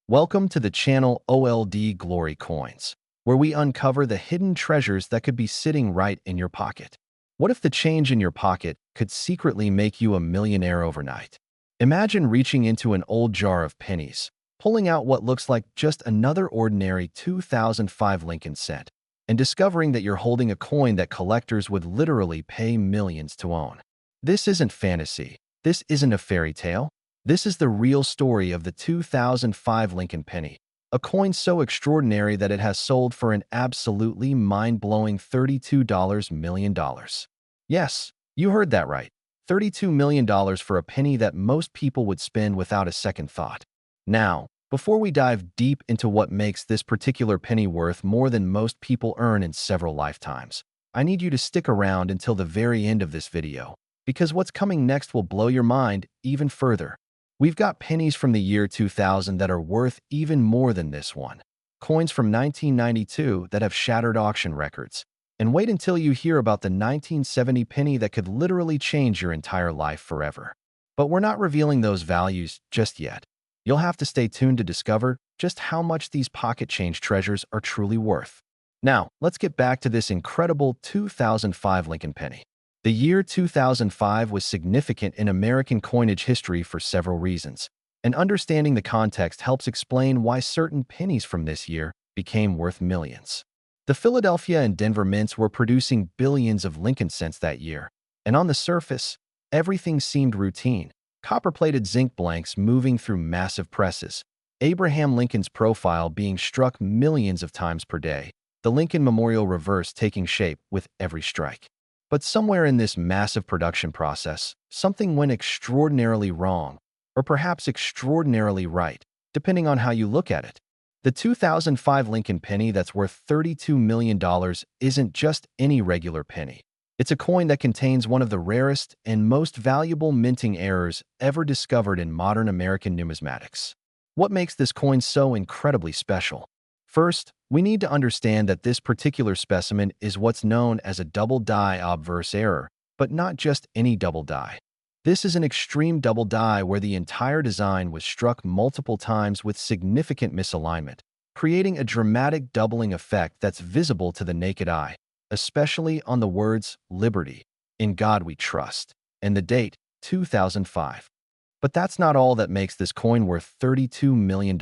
Welcome to the channel OLD Glory Coins, where we uncover the hidden treasures that could be sitting right in your pocket. What if the change in your pocket could secretly make you a millionaire overnight? Imagine reaching into an old jar of pennies, pulling out what looks like just another ordinary 2005 Lincoln cent, and discovering that you're holding a coin that collectors would literally pay millions to own. This isn't fantasy. This isn't a fairy tale. This is the real story of the 2005 Lincoln Penny, a coin so extraordinary that it has sold for an absolutely mind-blowing $32 million. Yes, you heard that right. $32 million for a penny that most people would spend without a second thought. Now, before we dive deep into what makes this particular penny worth more than most people earn in several lifetimes, I need you to stick around until the very end of this video, because what's coming next will blow your mind even further. We've got pennies from the year 2000 that are worth even more than this one. Coins from 1992 that have shattered auction records. And wait until you hear about the 1970 penny that could literally change your entire life forever. But we're not revealing those values just yet. You'll have to stay tuned to discover just how much these pocket change treasures are truly worth. Now, let's get back to this incredible 2005 Lincoln penny. The year 2005 was significant in American coinage history for several reasons, and understanding the context helps explain why certain pennies from this year became worth millions. The Philadelphia and Denver mints were producing billions of Lincoln cents that year, and on the surface, everything seemed routine. Copper-plated zinc blanks moving through massive presses, Abraham Lincoln's profile being struck millions of times per day, the Lincoln Memorial reverse taking shape with every strike. But somewhere in this massive production process, something went extraordinarily wrong, or perhaps extraordinarily right, depending on how you look at it. The 2005 Lincoln penny that's worth $32 million isn't just any regular penny. It's a coin that contains one of the rarest and most valuable minting errors ever discovered in modern American numismatics. What makes this coin so incredibly special? First, we need to understand that this particular specimen is what's known as a double die obverse error, but not just any double die. This is an extreme double die where the entire design was struck multiple times with significant misalignment, creating a dramatic doubling effect that's visible to the naked eye, especially on the words "Liberty," "In God We Trust," and the date 2005. But that's not all that makes this coin worth $32 million.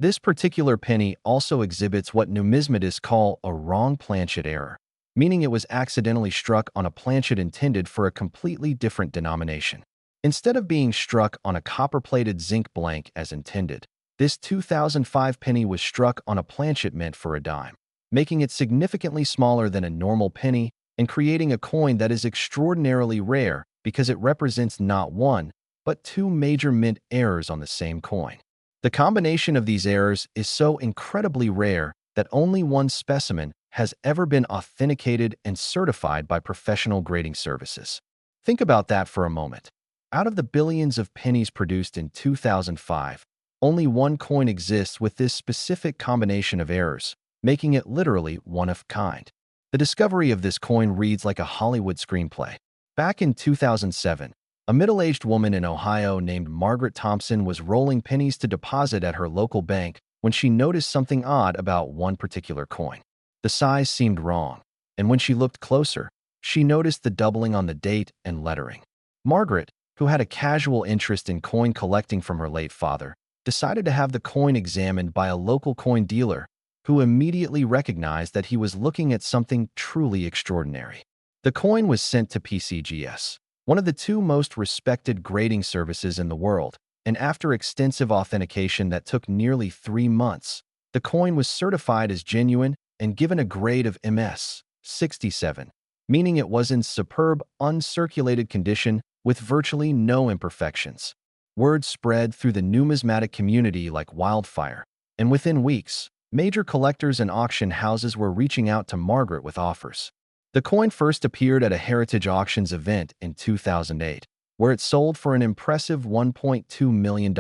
This particular penny also exhibits what numismatists call a wrong planchet error, meaning it was accidentally struck on a planchet intended for a completely different denomination. Instead of being struck on a copper-plated zinc blank as intended, this 2005 penny was struck on a planchet meant for a dime, making it significantly smaller than a normal penny and creating a coin that is extraordinarily rare because it represents not one, but two major mint errors on the same coin. The combination of these errors is so incredibly rare that only one specimen has ever been authenticated and certified by professional grading services. Think about that for a moment. Out of the billions of pennies produced in 2005, only one coin exists with this specific combination of errors, making it literally one of a kind. The discovery of this coin reads like a Hollywood screenplay. Back in 2007, a middle-aged woman in Ohio named Margaret Thompson was rolling pennies to deposit at her local bank when she noticed something odd about one particular coin. The size seemed wrong, and when she looked closer, she noticed the doubling on the date and lettering. Margaret, who had a casual interest in coin collecting from her late father, decided to have the coin examined by a local coin dealer, who immediately recognized that he was looking at something truly extraordinary. The coin was sent to PCGS, one of the two most respected grading services in the world, and after extensive authentication that took nearly 3 months, the coin was certified as genuine and given a grade of MS 67, meaning it was in superb, uncirculated condition with virtually no imperfections. Word spread through the numismatic community like wildfire, and within weeks, major collectors and auction houses were reaching out to Margaret with offers. The coin first appeared at a Heritage Auctions event in 2008, where it sold for an impressive $1.2 million,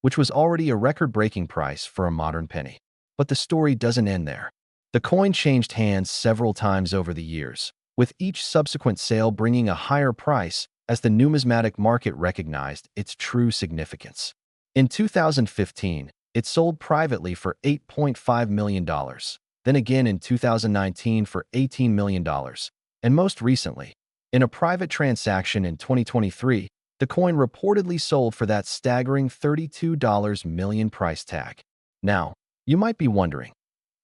which was already a record-breaking price for a modern penny. But the story doesn't end there. The coin changed hands several times over the years, with each subsequent sale bringing a higher price as the numismatic market recognized its true significance. In 2015, It sold privately for $8.5 million, then again in 2019 for $18 million, and most recently, in a private transaction in 2023, the coin reportedly sold for that staggering $32 million price tag. Now, you might be wondering,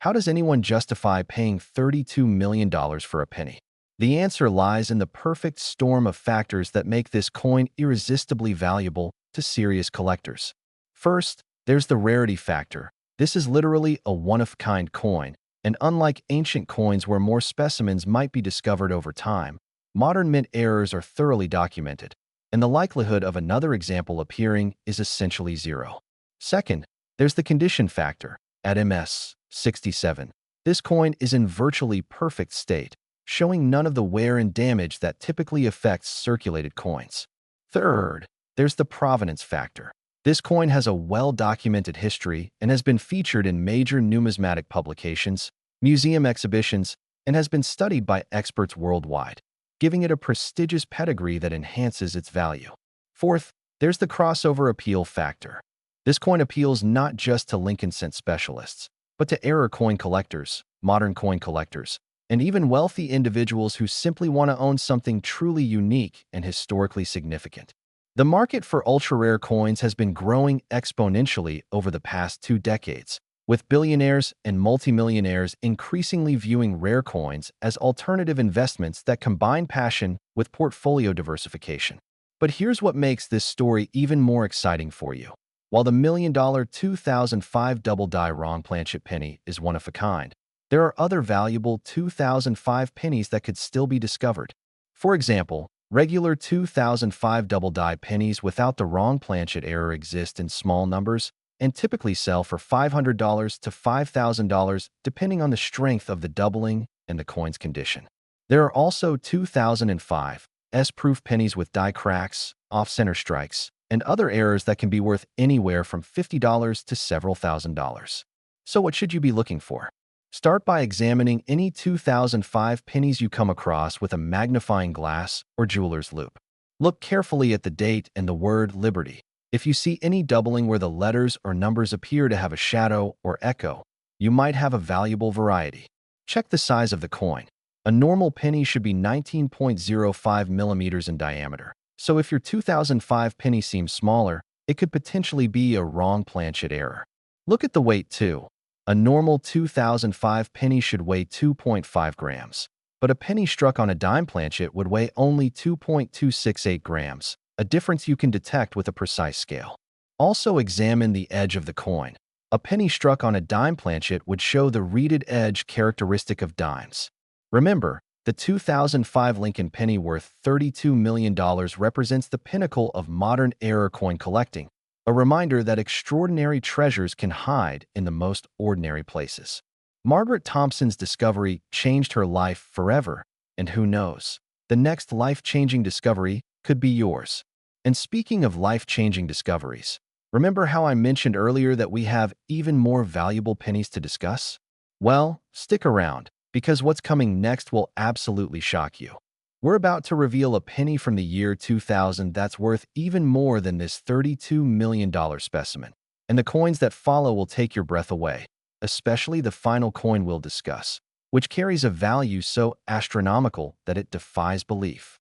how does anyone justify paying $32 million for a penny? The answer lies in the perfect storm of factors that make this coin irresistibly valuable to serious collectors. First, there's the rarity factor. This is literally a one-of-a-kind coin, and unlike ancient coins where more specimens might be discovered over time, modern mint errors are thoroughly documented, and the likelihood of another example appearing is essentially zero. Second, there's the condition factor. At MS-67, this coin is in virtually perfect state, showing none of the wear and damage that typically affects circulated coins. Third, there's the provenance factor. This coin has a well-documented history and has been featured in major numismatic publications, museum exhibitions, and has been studied by experts worldwide, giving it a prestigious pedigree that enhances its value. Fourth, there's the crossover appeal factor. This coin appeals not just to Lincoln cent specialists, but to error coin collectors, modern coin collectors, and even wealthy individuals who simply want to own something truly unique and historically significant. The market for ultra-rare coins has been growing exponentially over the past 2 decades, with billionaires and multimillionaires increasingly viewing rare coins as alternative investments that combine passion with portfolio diversification. But here's what makes this story even more exciting for you. While the $1 million 2005 double-die wrong planchet penny is one of a kind, there are other valuable 2005 pennies that could still be discovered. For example, regular 2005 double-die pennies without the wrong planchet error exist in small numbers and typically sell for $500 to $5,000 depending on the strength of the doubling and the coin's condition. There are also 2005 S-proof pennies with die cracks, off-center strikes, and other errors that can be worth anywhere from $50 to several $1,000s. So what should you be looking for? Start by examining any 2005 pennies you come across with a magnifying glass or jeweler's loupe. Look carefully at the date and the word Liberty. If you see any doubling where the letters or numbers appear to have a shadow or echo, you might have a valuable variety. Check the size of the coin. A normal penny should be 19.05 millimeters in diameter. So if your 2005 penny seems smaller, it could potentially be a wrong planchet error. Look at the weight too. A normal 2005 penny should weigh 2.5 grams, but a penny struck on a dime planchet would weigh only 2.268 grams, a difference you can detect with a precise scale. Also examine the edge of the coin. A penny struck on a dime planchet would show the reeded edge characteristic of dimes. Remember, the 2005 Lincoln penny worth $32 million represents the pinnacle of modern error coin collecting, a reminder that extraordinary treasures can hide in the most ordinary places. Margaret Thompson's discovery changed her life forever, and who knows, the next life-changing discovery could be yours. And speaking of life-changing discoveries, remember how I mentioned earlier that we have even more valuable pennies to discuss? Well, stick around, because what's coming next will absolutely shock you. We're about to reveal a penny from the year 2000 that's worth even more than this $32 million specimen. And the coins that follow will take your breath away, especially the final coin we'll discuss, which carries a value so astronomical that it defies belief.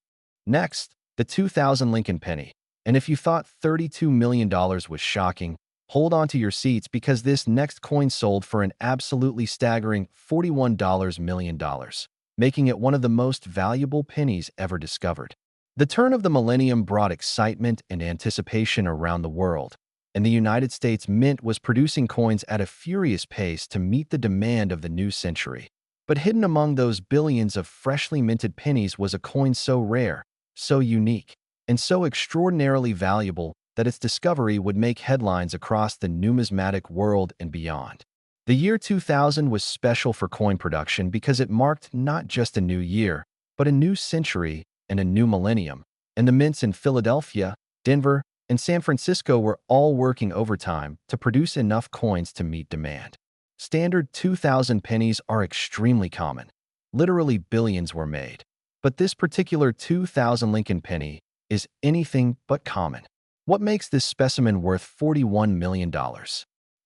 Next, the 2000 Lincoln penny. And if you thought $32 million was shocking, hold on to your seats because this next coin sold for an absolutely staggering $41 million, making it one of the most valuable pennies ever discovered. The turn of the millennium brought excitement and anticipation around the world, and the United States Mint was producing coins at a furious pace to meet the demand of the new century. But hidden among those billions of freshly minted pennies was a coin so rare, so unique, and so extraordinarily valuable that its discovery would make headlines across the numismatic world and beyond. The year 2000 was special for coin production because it marked not just a new year, but a new century and a new millennium, and the mints in Philadelphia, Denver, and San Francisco were all working overtime to produce enough coins to meet demand. Standard 2000 pennies are extremely common. Literally billions were made. But this particular 2000 Lincoln penny is anything but common. What makes this specimen worth $41 million?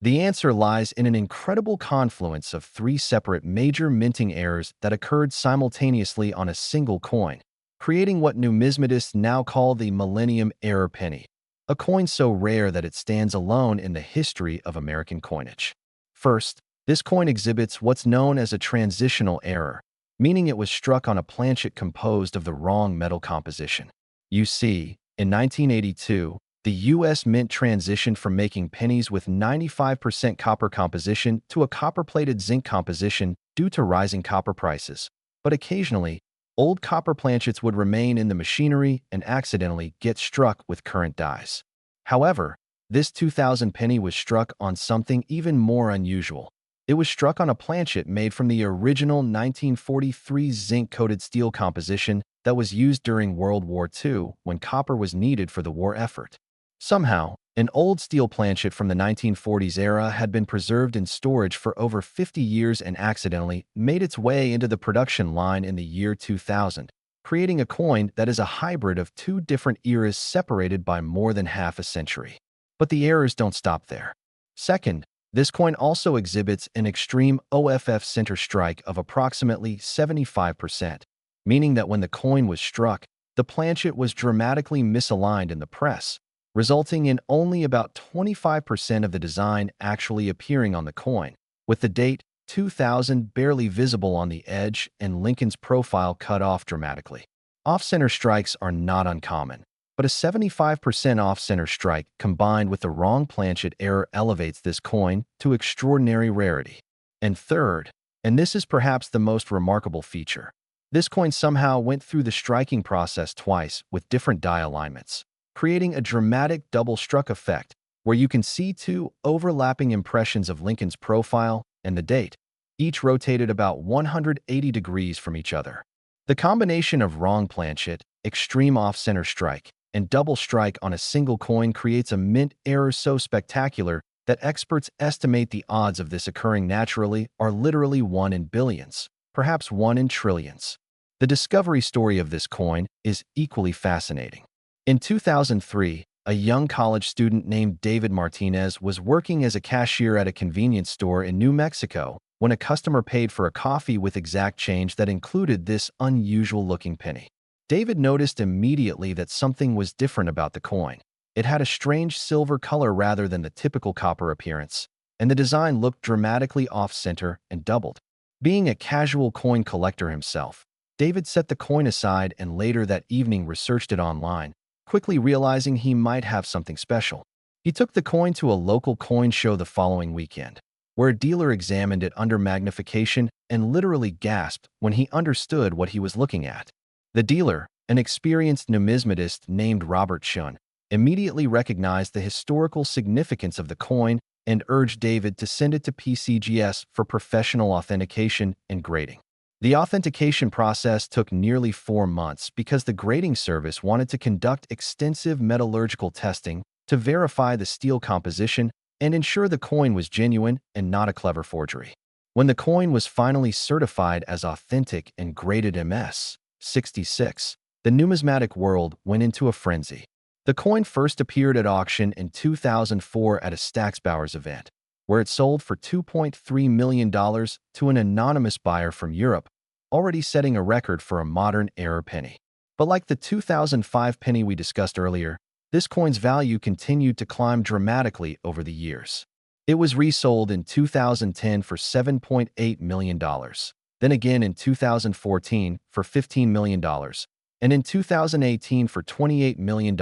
The answer lies in an incredible confluence of three separate major minting errors that occurred simultaneously on a single coin, creating what numismatists now call the Millennium Error Penny, a coin so rare that it stands alone in the history of American coinage. First, this coin exhibits what's known as a transitional error, meaning it was struck on a planchet composed of the wrong metal composition. You see, in 1982, the U.S. Mint transitioned from making pennies with 95% copper composition to a copper-plated zinc composition due to rising copper prices. But occasionally, old copper planchets would remain in the machinery and accidentally get struck with current dies. However, this 2000 penny was struck on something even more unusual. It was struck on a planchet made from the original 1943 zinc-coated steel composition that was used during World War II when copper was needed for the war effort. Somehow, an old steel planchet from the 1940s era had been preserved in storage for over 50 years and accidentally made its way into the production line in the year 2000, creating a coin that is a hybrid of two different eras separated by more than half a century. But the errors don't stop there. Second, this coin also exhibits an extreme OFF center strike of approximately 75%, meaning that when the coin was struck, the planchet was dramatically misaligned in the press, resulting in only about 25% of the design actually appearing on the coin, with the date 2000 barely visible on the edge and Lincoln's profile cut off dramatically. Off-center strikes are not uncommon, but a 75% off-center strike combined with the wrong planchet error elevates this coin to extraordinary rarity. And third, and this is perhaps the most remarkable feature, this coin somehow went through the striking process twice with different die alignments, creating a dramatic double-struck effect where you can see two overlapping impressions of Lincoln's profile and the date, each rotated about 180 degrees from each other. The combination of wrong planchet, extreme off-center strike, and double strike on a single coin creates a mint error so spectacular that experts estimate the odds of this occurring naturally are literally 1 in billions, perhaps 1 in trillions. The discovery story of this coin is equally fascinating. In 2003, a young college student named David Martinez was working as a cashier at a convenience store in New Mexico when a customer paid for a coffee with exact change that included this unusual-looking penny. David noticed immediately that something was different about the coin. It had a strange silver color rather than the typical copper appearance, and the design looked dramatically off-center and doubled. Being a casual coin collector himself, David set the coin aside and later that evening researched it online, quickly realizing he might have something special. He took the coin to a local coin show the following weekend, where a dealer examined it under magnification and literally gasped when he understood what he was looking at. The dealer, an experienced numismatist named Robert Shun, immediately recognized the historical significance of the coin and urged David to send it to PCGS for professional authentication and grading. The authentication process took nearly 4 months because the grading service wanted to conduct extensive metallurgical testing to verify the steel composition and ensure the coin was genuine and not a clever forgery. When the coin was finally certified as authentic and graded MS 66, the numismatic world went into a frenzy. The coin first appeared at auction in 2004 at a Stacksbauer's event, where it sold for $2.3 million to an anonymous buyer from Europe, already setting a record for a modern error penny. But like the 2005 penny we discussed earlier, this coin's value continued to climb dramatically over the years. It was resold in 2010 for $7.8 million, then again in 2014 for $15 million, and in 2018 for $28 million,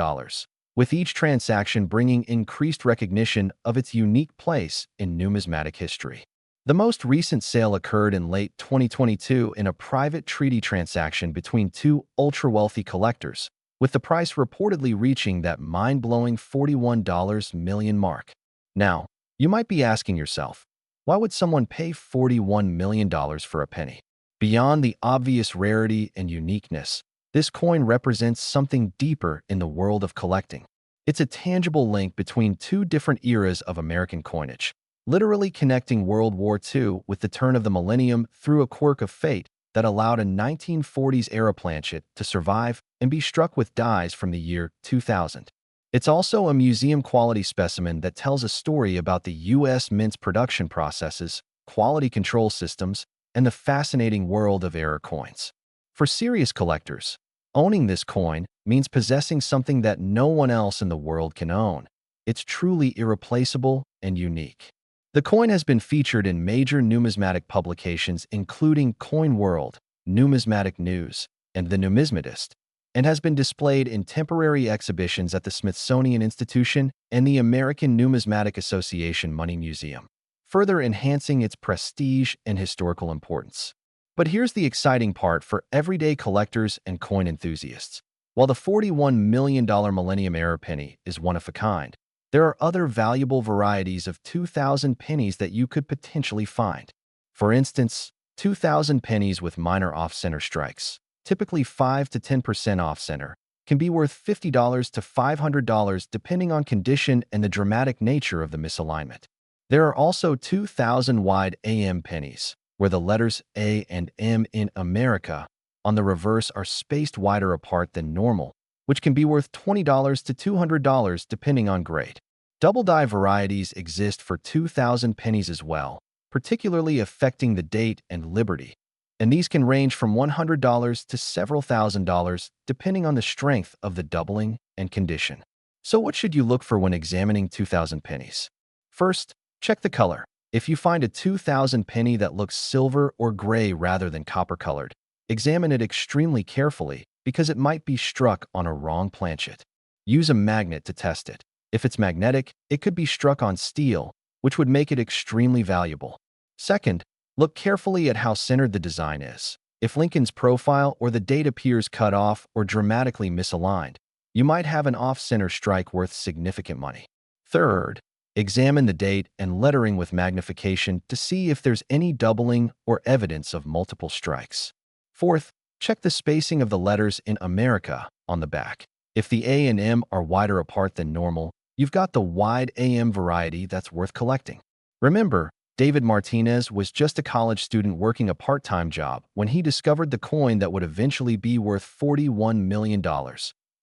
with each transaction bringing increased recognition of its unique place in numismatic history. The most recent sale occurred in late 2022 in a private treaty transaction between two ultra-wealthy collectors, with the price reportedly reaching that mind-blowing $41 million mark. Now, you might be asking yourself, why would someone pay $41 million for a penny? Beyond the obvious rarity and uniqueness, this coin represents something deeper in the world of collecting. It's a tangible link between two different eras of American coinage, literally connecting World War II with the turn of the millennium through a quirk of fate that allowed a 1940s-era planchet to survive and be struck with dies from the year 2000. It's also a museum-quality specimen that tells a story about the U.S. Mint's production processes, quality control systems, and the fascinating world of error coins. For serious collectors, owning this coin means possessing something that no one else in the world can own. It's truly irreplaceable and unique. The coin has been featured in major numismatic publications including Coin World, Numismatic News, and The Numismatist, and has been displayed in temporary exhibitions at the Smithsonian Institution and the American Numismatic Association Money Museum, further enhancing its prestige and historical importance. But here's the exciting part for everyday collectors and coin enthusiasts. While the $41 million Millennium Era penny is one of a kind, there are other valuable varieties of 2,000 pennies that you could potentially find. For instance, 2,000 pennies with minor off-center strikes, typically 5 to 10% off-center, can be worth $50 to $500 depending on condition and the dramatic nature of the misalignment. There are also 2,000 wide AM pennies, where the letters A and M in America on the reverse are spaced wider apart than normal, which can be worth $20 to $200 depending on grade. Double die varieties exist for 2,000 pennies as well, particularly affecting the date and liberty, and these can range from $100 to several $1,000s depending on the strength of the doubling and condition. So what should you look for when examining 2,000 pennies? First, check the color. If you find a 2,000 penny that looks silver or gray rather than copper-colored, examine it extremely carefully because it might be struck on a wrong planchet. Use a magnet to test it. If it's magnetic, it could be struck on steel, which would make it extremely valuable. Second, look carefully at how centered the design is. If Lincoln's profile or the date appears cut off or dramatically misaligned, you might have an off-center strike worth significant money. Third, examine the date and lettering with magnification to see if there's any doubling or evidence of multiple strikes. Fourth, check the spacing of the letters in America on the back. If the A and M are wider apart than normal, you've got the wide AM variety that's worth collecting. Remember, David Martinez was just a college student working a part-time job when he discovered the coin that would eventually be worth $41 million,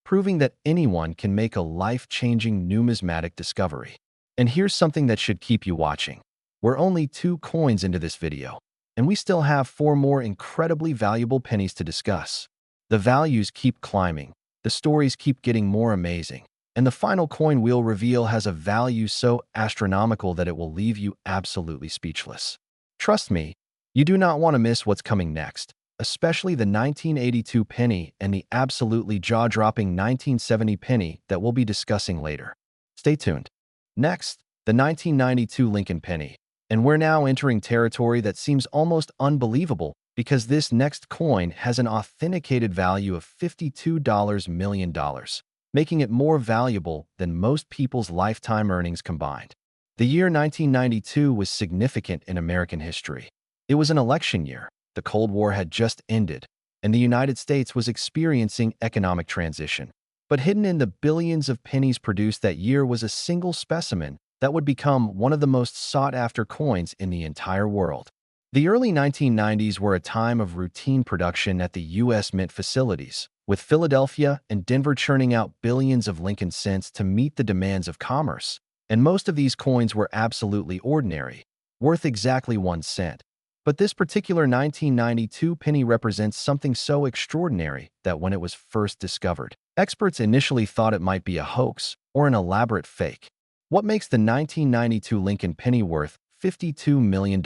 proving that anyone can make a life-changing numismatic discovery. And here's something that should keep you watching. We're only 2 coins into this video, and we still have 4 more incredibly valuable pennies to discuss. The values keep climbing, the stories keep getting more amazing, and the final coin we'll reveal has a value so astronomical that it will leave you absolutely speechless. Trust me, you do not want to miss what's coming next, especially the 1982 penny and the absolutely jaw-dropping 1970 penny that we'll be discussing later. Stay tuned. Next, the 1992 Lincoln Penny, and we're now entering territory that seems almost unbelievable because this next coin has an authenticated value of $52 million, making it more valuable than most people's lifetime earnings combined. The year 1992 was significant in American history. It was an election year, the Cold War had just ended, and the United States was experiencing economic transition. But hidden in the billions of pennies produced that year was a single specimen that would become one of the most sought-after coins in the entire world. The early 1990s were a time of routine production at the U.S. Mint facilities, with Philadelphia and Denver churning out billions of Lincoln cents to meet the demands of commerce. And most of these coins were absolutely ordinary, worth exactly 1 cent. But this particular 1992 penny represents something so extraordinary that when it was first discovered, experts initially thought it might be a hoax or an elaborate fake. What makes the 1992 Lincoln Penny worth $52 million?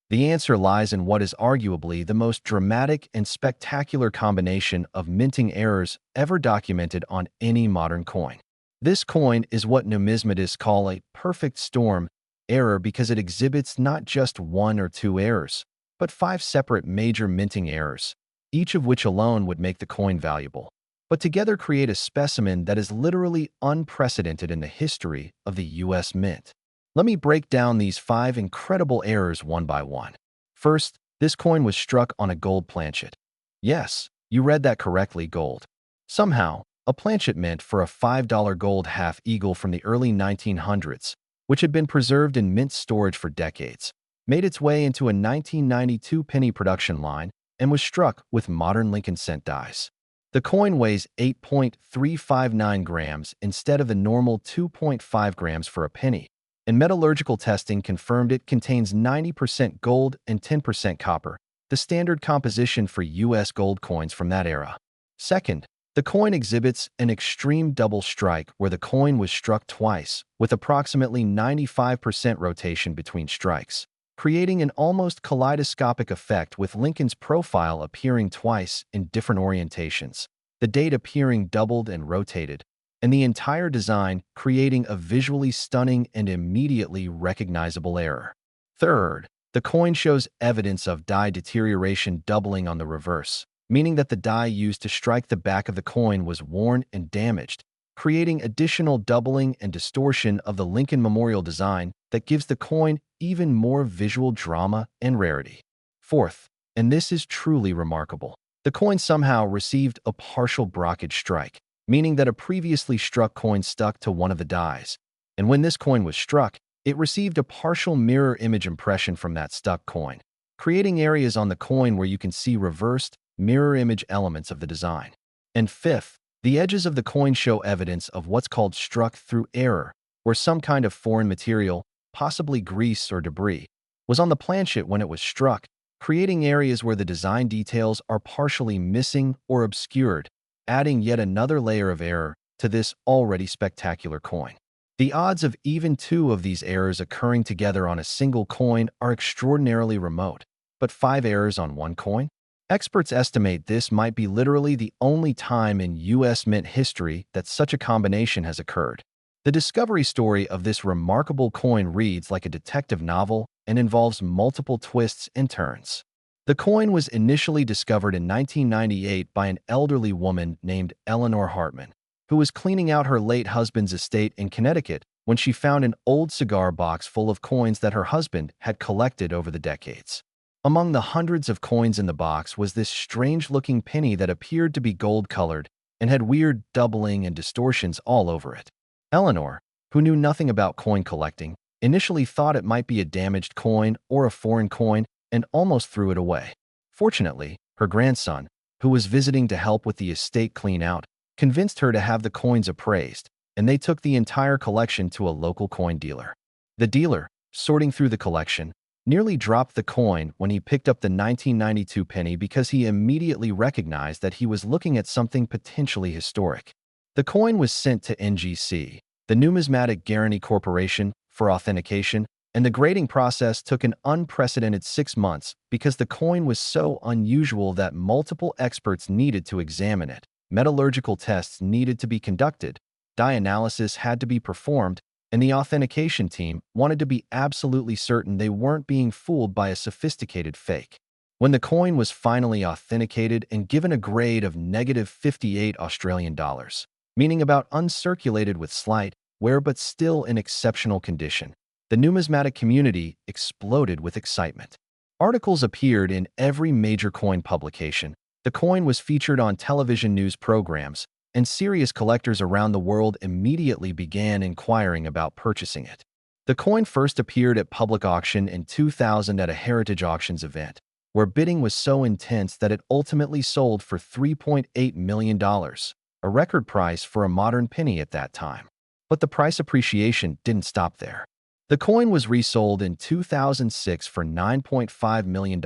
The answer lies in what is arguably the most dramatic and spectacular combination of minting errors ever documented on any modern coin. This coin is what numismatists call a perfect storm error because it exhibits not just 1 or 2 errors, but 5 separate major minting errors, each of which alone would make the coin valuable, but together create a specimen that is literally unprecedented in the history of the U.S. Mint. Let me break down these 5 incredible errors one by one. First, this coin was struck on a gold planchet. Yes, you read that correctly, gold. Somehow, a planchet mint for a $5 gold half eagle from the early 1900s, which had been preserved in mint storage for decades, made its way into a 1992 penny production line and was struck with modern Lincoln cent dies. The coin weighs 8.359 grams instead of the normal 2.5 grams for a penny, and metallurgical testing confirmed it contains 90% gold and 10% copper, the standard composition for U.S. gold coins from that era. Second, the coin exhibits an extreme double strike where the coin was struck twice, with approximately 95% rotation between strikes, creating an almost kaleidoscopic effect with Lincoln's profile appearing twice in different orientations, the date appearing doubled and rotated, and the entire design creating a visually stunning and immediately recognizable error. Third, the coin shows evidence of die deterioration doubling on the reverse, meaning that the die used to strike the back of the coin was worn and damaged, creating additional doubling and distortion of the Lincoln Memorial design that gives the coin even more visual drama and rarity. Fourth, and this is truly remarkable, the coin somehow received a partial brockage strike, meaning that a previously struck coin stuck to one of the dies, and when this coin was struck, it received a partial mirror image impression from that stuck coin, creating areas on the coin where you can see reversed, mirror image elements of the design. And fifth, the edges of the coin show evidence of what's called struck through error, where some kind of foreign material, possibly grease or debris, was on the planchet when it was struck, creating areas where the design details are partially missing or obscured, adding yet another layer of error to this already spectacular coin. The odds of even two of these errors occurring together on a single coin are extraordinarily remote, but 5 errors on one coin? Experts estimate this might be literally the only time in U.S. mint history that such a combination has occurred. The discovery story of this remarkable coin reads like a detective novel and involves multiple twists and turns. The coin was initially discovered in 1998 by an elderly woman named Eleanor Hartman, who was cleaning out her late husband's estate in Connecticut when she found an old cigar box full of coins that her husband had collected over the decades. Among the hundreds of coins in the box was this strange-looking penny that appeared to be gold-colored and had weird doubling and distortions all over it. Eleanor, who knew nothing about coin collecting, initially thought it might be a damaged coin or a foreign coin and almost threw it away. Fortunately, her grandson, who was visiting to help with the estate clean-out, convinced her to have the coins appraised, and they took the entire collection to a local coin dealer. The dealer, sorting through the collection, nearly dropped the coin when he picked up the 1992 penny because he immediately recognized that he was looking at something potentially historic. The coin was sent to NGC, the Numismatic Guarantee Corporation, for authentication, and the grading process took an unprecedented 6 months because the coin was so unusual that multiple experts needed to examine it. Metallurgical tests needed to be conducted, die analysis had to be performed, and the authentication team wanted to be absolutely certain they weren't being fooled by a sophisticated fake. When the coin was finally authenticated and given a grade of -58 Australian dollars, meaning about uncirculated with slight wear but still in exceptional condition, the numismatic community exploded with excitement. Articles appeared in every major coin publication. The coin was featured on television news programs, and serious collectors around the world immediately began inquiring about purchasing it. The coin first appeared at public auction in 2000 at a Heritage Auctions event, where bidding was so intense that it ultimately sold for $3.8 million, a record price for a modern penny at that time. But the price appreciation didn't stop there. The coin was resold in 2006 for $9.5 million,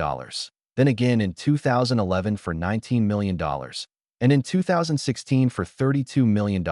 then again in 2011 for $19 million, and in 2016 for $32 million,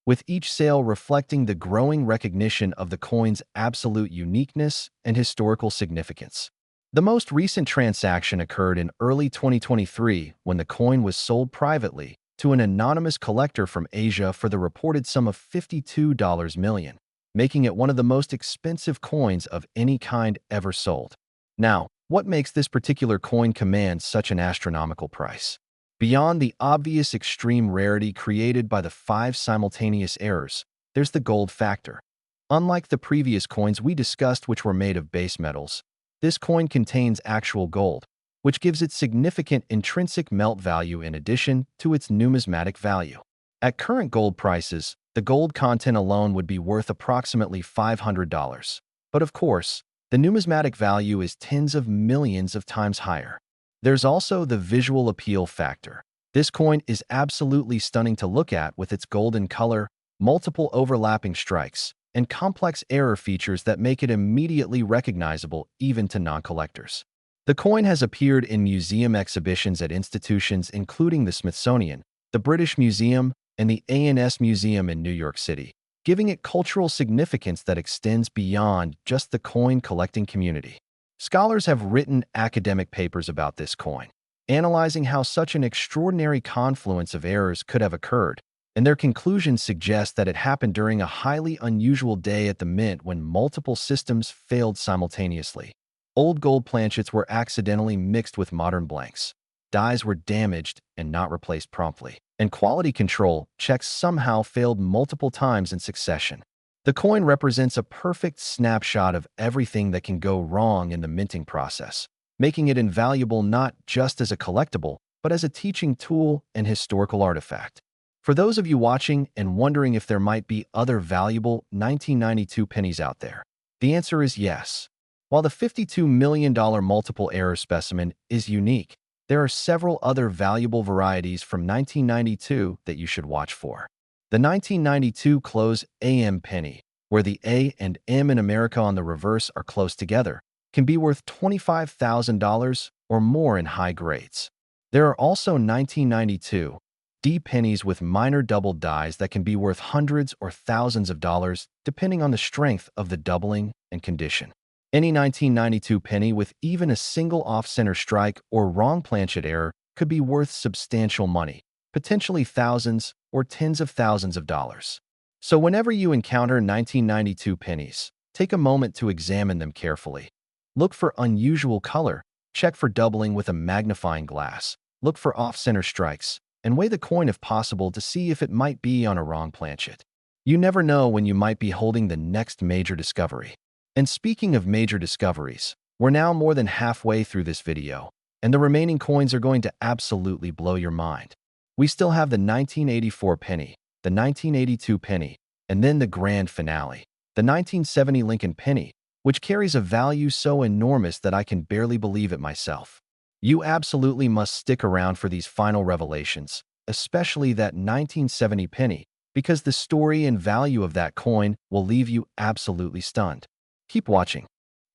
with each sale reflecting the growing recognition of the coin's absolute uniqueness and historical significance. The most recent transaction occurred in early 2023 when the coin was sold privately to an anonymous collector from Asia for the reported sum of $52 million, making it one of the most expensive coins of any kind ever sold. Now, what makes this particular coin command such an astronomical price? Beyond the obvious extreme rarity created by the 5 simultaneous errors, there's the gold factor. Unlike the previous coins we discussed which were made of base metals, this coin contains actual gold, which gives it significant intrinsic melt value in addition to its numismatic value. At current gold prices, the gold content alone would be worth approximately $500. But of course, the numismatic value is tens of millions of times higher. There's also the visual appeal factor. This coin is absolutely stunning to look at with its golden color, multiple overlapping strikes, and complex error features that make it immediately recognizable even to non-collectors. The coin has appeared in museum exhibitions at institutions including the Smithsonian, the British Museum, and the A&S Museum in New York City, giving it cultural significance that extends beyond just the coin collecting community. Scholars have written academic papers about this coin, analyzing how such an extraordinary confluence of errors could have occurred, and their conclusions suggest that it happened during a highly unusual day at the mint when multiple systems failed simultaneously. Old gold planchets were accidentally mixed with modern blanks. Dies were damaged and not replaced promptly, and quality control checks somehow failed multiple times in succession. The coin represents a perfect snapshot of everything that can go wrong in the minting process, making it invaluable not just as a collectible, but as a teaching tool and historical artifact. For those of you watching and wondering if there might be other valuable 1992 pennies out there, the answer is yes. While the $52 million multiple error specimen is unique, there are several other valuable varieties from 1992 that you should watch for. The 1992 close AM penny, where the A and M in America on the reverse are close together, can be worth $25,000 or more in high grades. There are also 1992 D pennies with minor doubled dies that can be worth hundreds or thousands of dollars depending on the strength of the doubling and condition. Any 1992 penny with even a single off-center strike or wrong planchet error could be worth substantial money, potentially thousands or tens of thousands of dollars. So whenever you encounter 1992 pennies, take a moment to examine them carefully. Look for unusual color, check for doubling with a magnifying glass, look for off-center strikes, and weigh the coin if possible to see if it might be on a wrong planchet. You never know when you might be holding the next major discovery. And speaking of major discoveries, we're now more than halfway through this video, and the remaining coins are going to absolutely blow your mind. We still have the 1984 penny, the 1982 penny, and then the grand finale, the 1970 Lincoln penny, which carries a value so enormous that I can barely believe it myself. You absolutely must stick around for these final revelations, especially that 1970 penny, because the story and value of that coin will leave you absolutely stunned. Keep watching.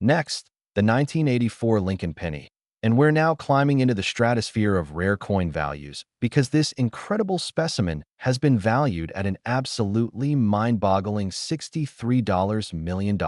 Next, the 1984 Lincoln penny. And we're now climbing into the stratosphere of rare coin values because this incredible specimen has been valued at an absolutely mind-boggling $63 million.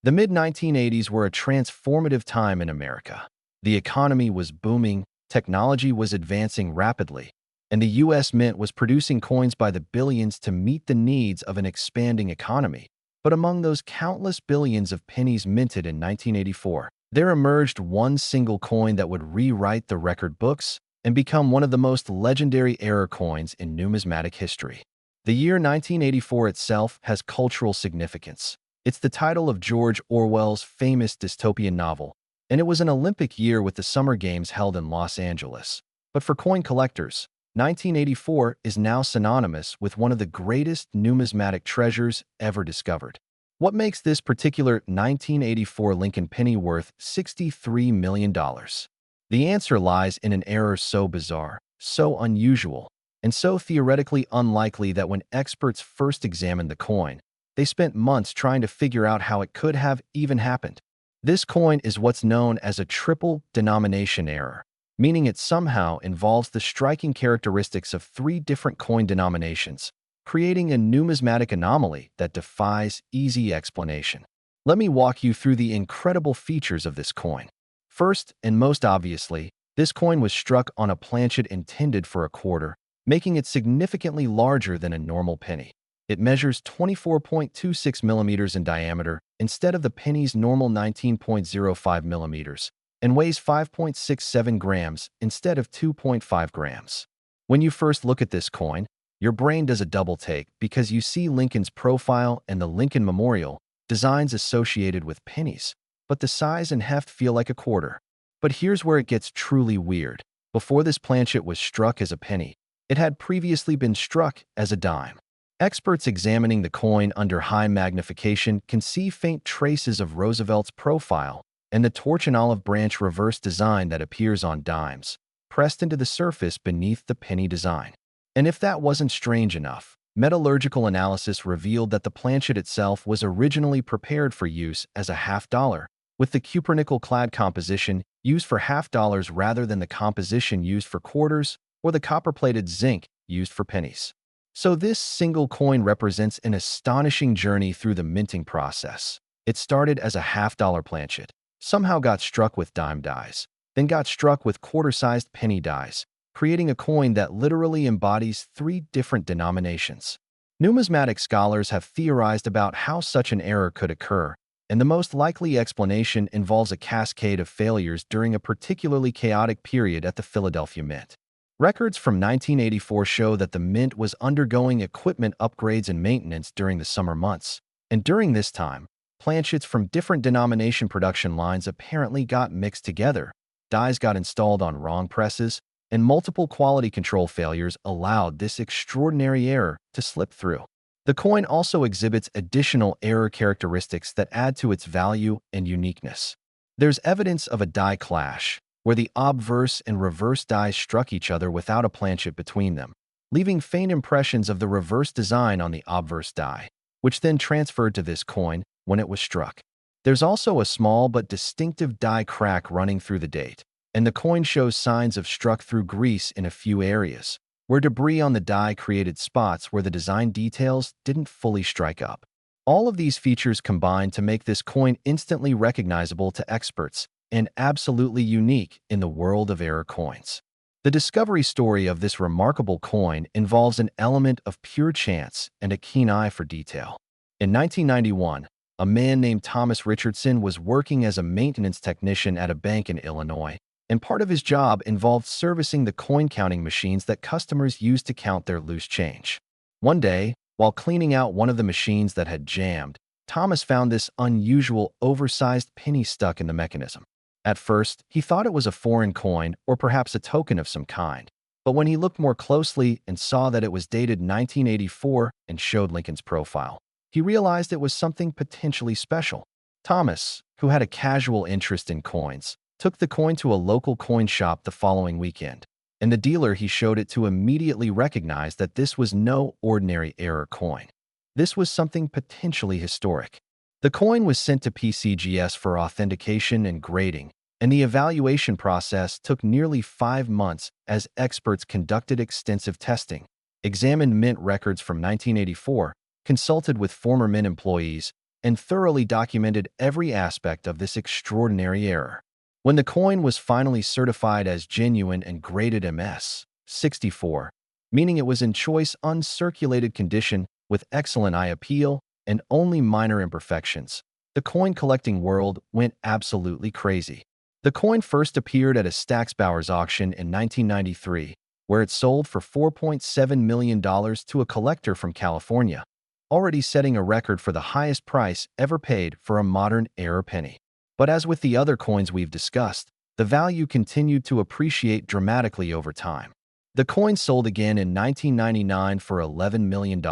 The mid-1980s were a transformative time in America. The economy was booming, technology was advancing rapidly, and the U.S. Mint was producing coins by the billions to meet the needs of an expanding economy. But among those countless billions of pennies minted in 1984, there emerged one single coin that would rewrite the record books and become one of the most legendary error coins in numismatic history. The year 1984 itself has cultural significance. It's the title of George Orwell's famous dystopian novel, and it was an Olympic year with the Summer Games held in Los Angeles. But for coin collectors, 1984 is now synonymous with one of the greatest numismatic treasures ever discovered. What makes this particular 1984 Lincoln penny worth $63 million? The answer lies in an error so bizarre, so unusual, and so theoretically unlikely that when experts first examined the coin, they spent months trying to figure out how it could have even happened. This coin is what's known as a triple denomination error, meaning it somehow involves the striking characteristics of three different coin denominations, creating a numismatic anomaly that defies easy explanation. Let me walk you through the incredible features of this coin. First, and most obviously, this coin was struck on a planchet intended for a quarter, making it significantly larger than a normal penny. It measures 24.26 millimeters in diameter instead of the penny's normal 19.05 millimeters, and weighs 5.67 grams instead of 2.5 grams. When you first look at this coin, your brain does a double take because you see Lincoln's profile and the Lincoln Memorial, designs associated with pennies, but the size and heft feel like a quarter. But here's where it gets truly weird. Before this planchet was struck as a penny, it had previously been struck as a dime. Experts examining the coin under high magnification can see faint traces of Roosevelt's profile and the torch and olive branch reverse design that appears on dimes. pressed into the surface beneath the penny design. And if that wasn't strange enough, metallurgical analysis revealed that the planchet itself was originally prepared for use as a half-dollar, with the cupronickel-clad composition used for half-dollars rather than the composition used for quarters or the copper-plated zinc used for pennies. So this single coin represents an astonishing journey through the minting process. It started as a half-dollar planchet, somehow got struck with dime dies, then got struck with quarter-sized penny dies, creating a coin that literally embodies three different denominations. Numismatic scholars have theorized about how such an error could occur, and the most likely explanation involves a cascade of failures during a particularly chaotic period at the Philadelphia Mint. Records from 1984 show that the Mint was undergoing equipment upgrades and maintenance during the summer months, and during this time, planchets from different denomination production lines apparently got mixed together, dies got installed on wrong presses, and multiple quality control failures allowed this extraordinary error to slip through. The coin also exhibits additional error characteristics that add to its value and uniqueness. There's evidence of a die clash, where the obverse and reverse dies struck each other without a planchet between them, leaving faint impressions of the reverse design on the obverse die, which then transferred to this coin when it was struck. There's also a small but distinctive die crack running through the date, and the coin shows signs of struck through grease in a few areas, where debris on the die created spots where the design details didn't fully strike up. All of these features combine to make this coin instantly recognizable to experts and absolutely unique in the world of error coins. The discovery story of this remarkable coin involves an element of pure chance and a keen eye for detail. In 1991, a man named Thomas Richardson was working as a maintenance technician at a bank in Illinois, and part of his job involved servicing the coin-counting machines that customers used to count their loose change. One day, while cleaning out one of the machines that had jammed, Thomas found this unusual, oversized penny stuck in the mechanism. At first, he thought it was a foreign coin or perhaps a token of some kind, but when he looked more closely and saw that it was dated 1984 and showed Lincoln's profile, he realized it was something potentially special. Thomas, who had a casual interest in coins, took the coin to a local coin shop the following weekend, and the dealer he showed it to immediately recognized that this was no ordinary error coin. This was something potentially historic. The coin was sent to PCGS for authentication and grading, and the evaluation process took nearly 5 months as experts conducted extensive testing, examined mint records from 1984, consulted with former mint employees, and thoroughly documented every aspect of this extraordinary error. When the coin was finally certified as genuine and graded MS 64, meaning it was in choice uncirculated condition with excellent eye appeal and only minor imperfections, the coin collecting world went absolutely crazy. The coin first appeared at a Stack's Bowers auction in 1993, where it sold for $4.7 million to a collector from California, already setting a record for the highest price ever paid for a modern error penny. But as with the other coins we've discussed, the value continued to appreciate dramatically over time. The coin sold again in 1999 for $11 million,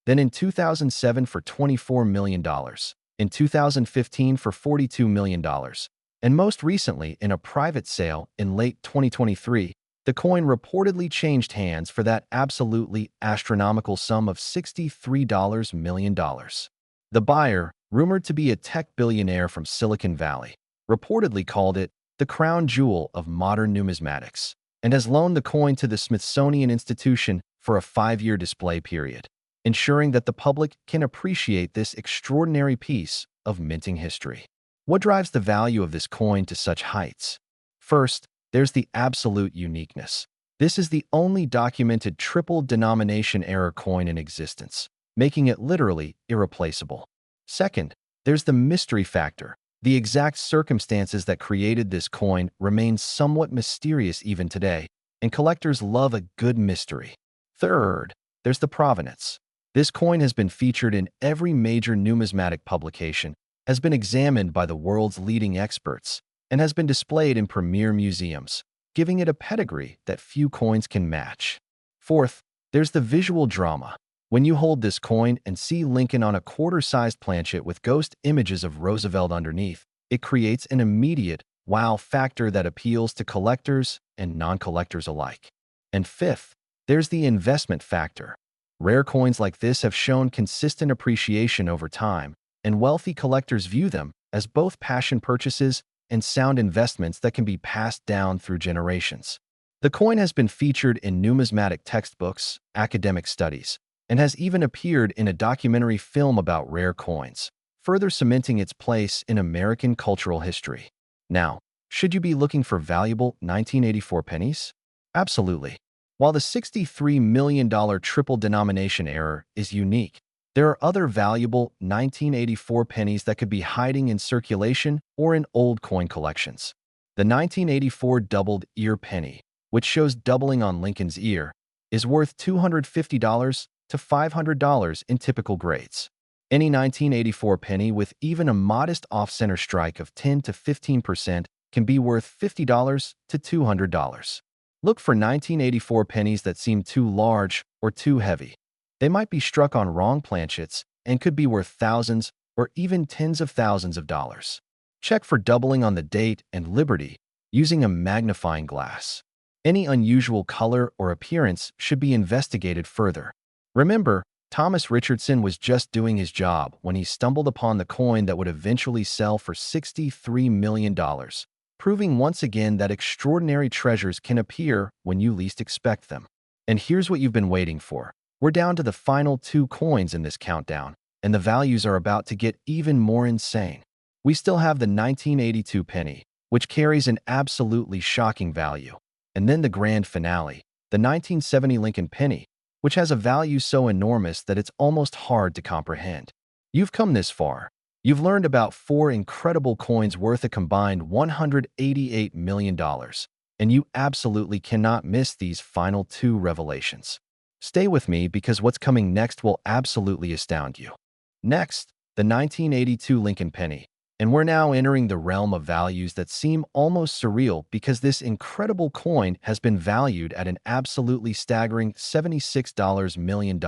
then in 2007 for $24 million, in 2015 for $42 million, and most recently in a private sale in late 2023, the coin reportedly changed hands for that absolutely astronomical sum of $63 million. The buyer, rumored to be a tech billionaire from Silicon Valley, reportedly called it the crown jewel of modern numismatics, and has loaned the coin to the Smithsonian Institution for a 5-year display period, ensuring that the public can appreciate this extraordinary piece of minting history. What drives the value of this coin to such heights? First, there's the absolute uniqueness. This is the only documented triple denomination error coin in existence, making it literally irreplaceable. Second, there's the mystery factor. The exact circumstances that created this coin remain somewhat mysterious even today, and collectors love a good mystery. Third, there's the provenance. This coin has been featured in every major numismatic publication, has been examined by the world's leading experts, and has been displayed in premier museums, giving it a pedigree that few coins can match. Fourth, there's the visual drama. When you hold this coin and see Lincoln on a quarter-sized planchet with ghost images of Roosevelt underneath, it creates an immediate, wow factor that appeals to collectors and non-collectors alike. And fifth, there's the investment factor. Rare coins like this have shown consistent appreciation over time, and wealthy collectors view them as both passion purchases and sound investments that can be passed down through generations. The coin has been featured in numismatic textbooks, academic studies, and has even appeared in a documentary film about rare coins, further cementing its place in American cultural history. Now, should you be looking for valuable 1984 pennies? Absolutely. While the $63 million triple denomination error is unique, there are other valuable 1984 pennies that could be hiding in circulation or in old coin collections. The 1984 doubled ear penny, which shows doubling on Lincoln's ear, is worth $250 to $500 in typical grades. Any 1984 penny with even a modest off-center strike of 10 to 15% can be worth $50 to $200. Look for 1984 pennies that seem too large or too heavy. They might be struck on wrong planchets and could be worth thousands or even tens of thousands of dollars. Check for doubling on the date and liberty using a magnifying glass. Any unusual color or appearance should be investigated further. Remember, Thomas Richardson was just doing his job when he stumbled upon the coin that would eventually sell for $63 million, proving once again that extraordinary treasures can appear when you least expect them. And here's what you've been waiting for. We're down to the final 2 coins in this countdown, and the values are about to get even more insane. We still have the 1982 penny, which carries an absolutely shocking value, and then the grand finale, the 1970 Lincoln Penny, which has a value so enormous that it's almost hard to comprehend. You've come this far. You've learned about 4 incredible coins worth a combined $188 million, and you absolutely cannot miss these final 2 revelations. Stay with me because what's coming next will absolutely astound you. Next, the 1982 Lincoln Penny, and we're now entering the realm of values that seem almost surreal because this incredible coin has been valued at an absolutely staggering $76 million,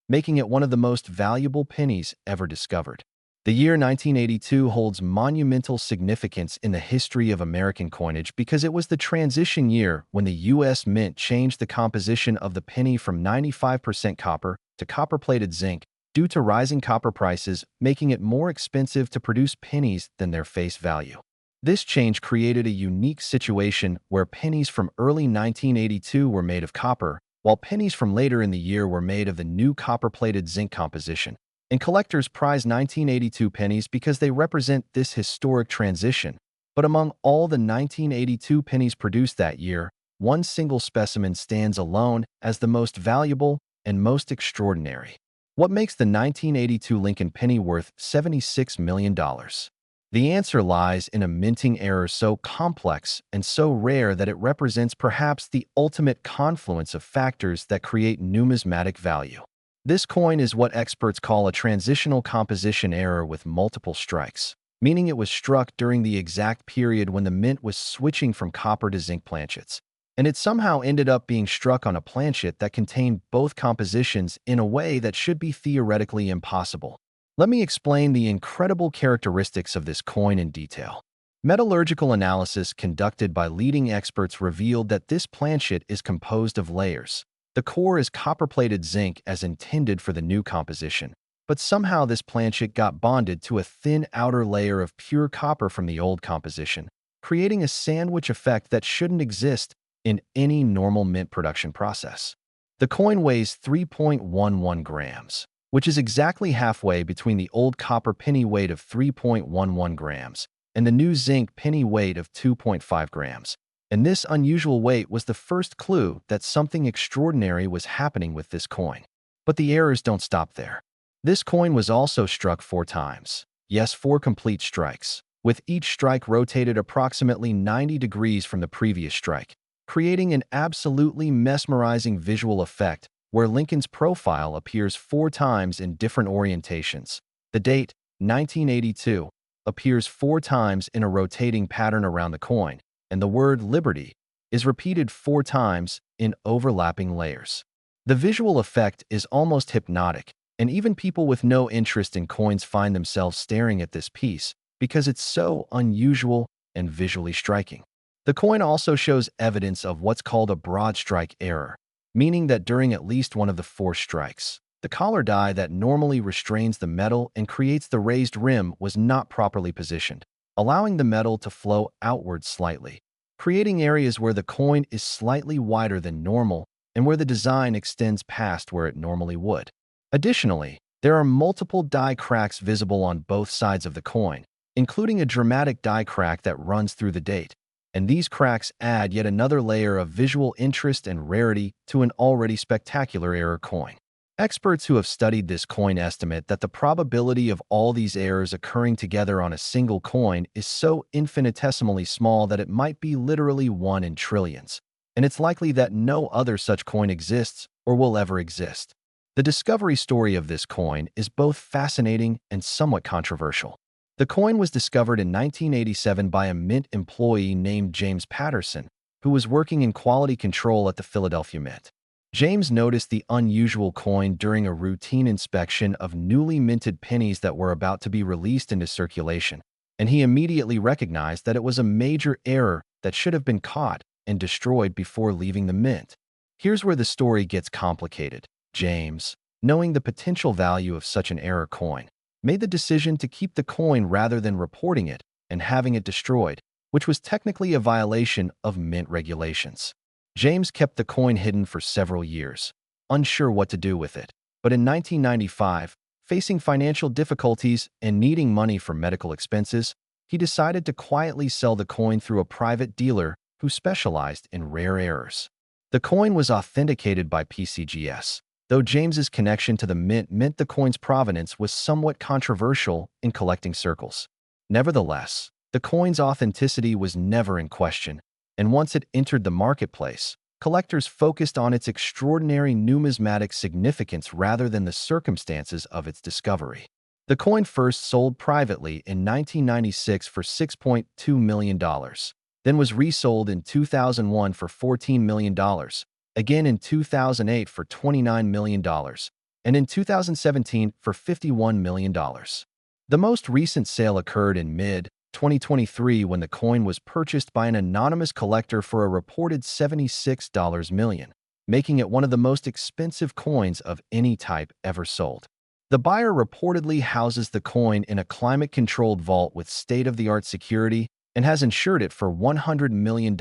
making it one of the most valuable pennies ever discovered. The year 1982 holds monumental significance in the history of American coinage because it was the transition year when the U.S. Mint changed the composition of the penny from 95% copper to copper-plated zinc due to rising copper prices, making it more expensive to produce pennies than their face value. This change created a unique situation where pennies from early 1982 were made of copper, while pennies from later in the year were made of the new copper-plated zinc composition. And collectors prize 1982 pennies because they represent this historic transition. But among all the 1982 pennies produced that year, one single specimen stands alone as the most valuable and most extraordinary. What makes the 1982 Lincoln Penny worth $76 million? The answer lies in a minting error so complex and so rare that it represents perhaps the ultimate confluence of factors that create numismatic value. This coin is what experts call a transitional composition error with multiple strikes, meaning it was struck during the exact period when the mint was switching from copper to zinc planchets, and it somehow ended up being struck on a planchet that contained both compositions in a way that should be theoretically impossible. Let me explain the incredible characteristics of this coin in detail. Metallurgical analysis conducted by leading experts revealed that this planchet is composed of layers. The core is copper-plated zinc as intended for the new composition, but somehow this planchet got bonded to a thin outer layer of pure copper from the old composition, creating a sandwich effect that shouldn't exist in any normal mint production process. The coin weighs 3.11 grams, which is exactly halfway between the old copper penny weight of 3.11 grams and the new zinc penny weight of 2.5 grams. And this unusual weight was the first clue that something extraordinary was happening with this coin. But the errors don't stop there. This coin was also struck 4 times. Yes, 4 complete strikes, with each strike rotated approximately 90 degrees from the previous strike, creating an absolutely mesmerizing visual effect where Lincoln's profile appears 4 times in different orientations. The date, 1982, appears 4 times in a rotating pattern around the coin, and the word Liberty is repeated 4 times in overlapping layers. The visual effect is almost hypnotic, and even people with no interest in coins find themselves staring at this piece because it's so unusual and visually striking. The coin also shows evidence of what's called a broad strike error, meaning that during at least one of the four strikes, the collar die that normally restrains the metal and creates the raised rim was not properly positioned, allowing the metal to flow outward slightly, creating areas where the coin is slightly wider than normal and where the design extends past where it normally would. Additionally, there are multiple die cracks visible on both sides of the coin, including a dramatic die crack that runs through the date, and these cracks add yet another layer of visual interest and rarity to an already spectacular error coin. Experts who have studied this coin estimate that the probability of all these errors occurring together on a single coin is so infinitesimally small that it might be literally 1 in trillions, and it's likely that no other such coin exists or will ever exist. The discovery story of this coin is both fascinating and somewhat controversial. The coin was discovered in 1987 by a mint employee named James Patterson, who was working in quality control at the Philadelphia Mint. James noticed the unusual coin during a routine inspection of newly minted pennies that were about to be released into circulation, and he immediately recognized that it was a major error that should have been caught and destroyed before leaving the mint. Here's where the story gets complicated. James, knowing the potential value of such an error coin, made the decision to keep the coin rather than reporting it and having it destroyed, which was technically a violation of mint regulations. James kept the coin hidden for several years, unsure what to do with it. But in 1995, facing financial difficulties and needing money for medical expenses, he decided to quietly sell the coin through a private dealer who specialized in rare errors. The coin was authenticated by PCGS, though James's connection to the mint meant the coin's provenance was somewhat controversial in collecting circles. Nevertheless, the coin's authenticity was never in question, and once it entered the marketplace, collectors focused on its extraordinary numismatic significance rather than the circumstances of its discovery. The coin first sold privately in 1996 for $6.2 million, then was resold in 2001 for $14 million, again in 2008 for $29 million, and in 2017 for $51 million. The most recent sale occurred in mid-2023 when the coin was purchased by an anonymous collector for a reported $76 million, making it one of the most expensive coins of any type ever sold. The buyer reportedly houses the coin in a climate-controlled vault with state-of-the-art security and has insured it for $100 million,